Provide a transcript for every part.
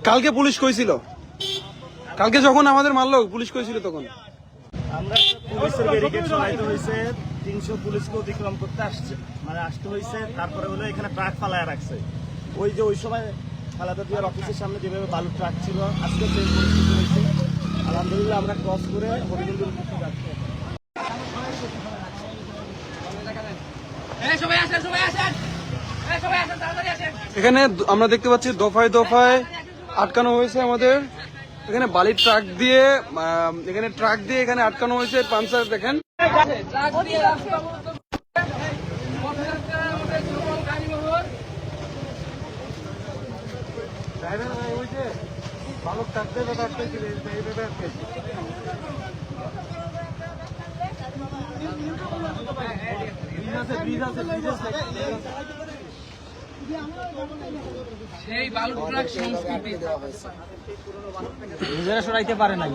কালকে পুলিশ কইছিল, কালকে যখন আমাদের মারলো পুলিশ কইছিল তখন আমরা পুলিশের ব্যারিকেড চালাইতে হয়েছে, 300 পুলিশকে অতিক্রম করতে আসতে হয়েছে। তারপরে হলো এখানে ট্রাক ফালায় রাখছে। ওই সময় খালেদা জিয়ার অফিসের সামনে যেভাবে বালুর ট্রাক ছিল, আজকে সেই পরিস্থিতি হয়েছে। আলহামদুলিল্লাহ আমরা ক্রস করে হরিগঞ্জের উদ্দেশ্যে যাচ্ছি। এখানে আমরা দেখতে পাচ্ছি দফায় দফায় আটকানো হয়েছে আমাদের। এখানে বালির ট্রাক দিয়ে এখানে আটকানো হয়েছে। পাঞ্চার দেখেন, সেই বালু ট্রাক সংস্কৃতি নিজেরা সরাইতে পারে নাই।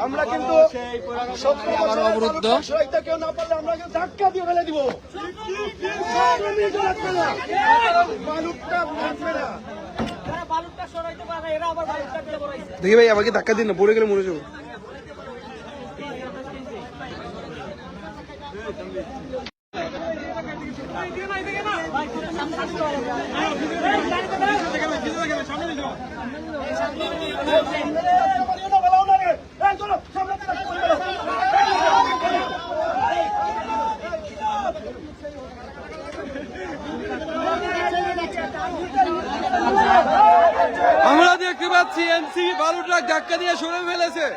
আমরা কিন্তু অবরুদ্ধ কেউ না পারলে আমরা ধাক্কা দিয়ে ফেলে দিব। দেখি ভাই, আমাকে ধাক্কা দিন না, পড়ে গেলে মরে যাবো। আমরা দেখতে পাচ্ছি এনসি বালু ট্রাক ধাক্কা দিয়ে সরে ফেলেছে।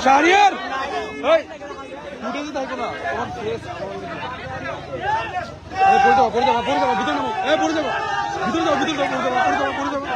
শাহরিয়ার থাকো না, পড়ে যাবো ভিতরে যাবো, পড়ে যাবো ভিতরে যাবো, ভিতরে যাবো, পড়ে যাবো।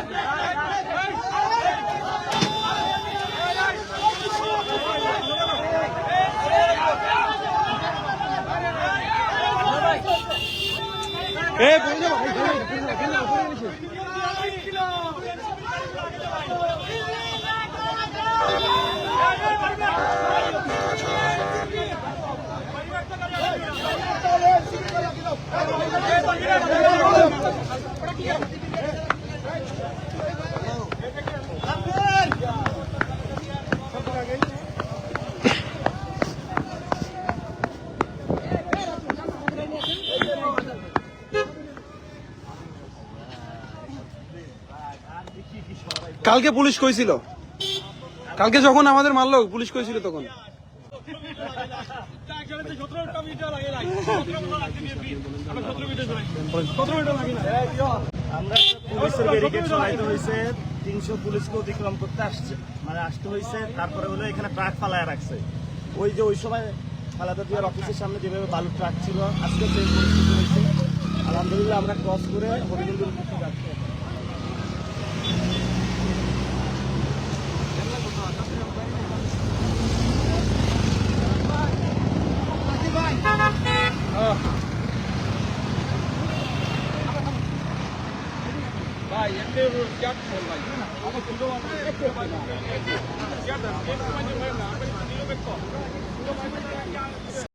কালকে পুলিশ কইছিল, কালকে যখন আমাদের মারলো পুলিশ কইছিল তখন আমরা পুলিশের ব্যারিকেড চালাইতে হয়েছে, 300 পুলিশকে অতিক্রম করতে আসতে হয়েছে। তারপরে হলো এখানে ট্রাক ফালায় রাখছে। ওই সময় খালেদা জিয়ার অফিসের সামনে যেভাবে বালুর ট্রাক ছিল, আজকে সেই পরিস্থিতি হয়েছে। আলহামদুলিল্লাহ আমরা ক্রস করে হরিগঞ্জের উদ্দেশ্যে যাচ্ছি। ভাই এমনি ক্যাট ফোন ভাই আমার ছোট ভাই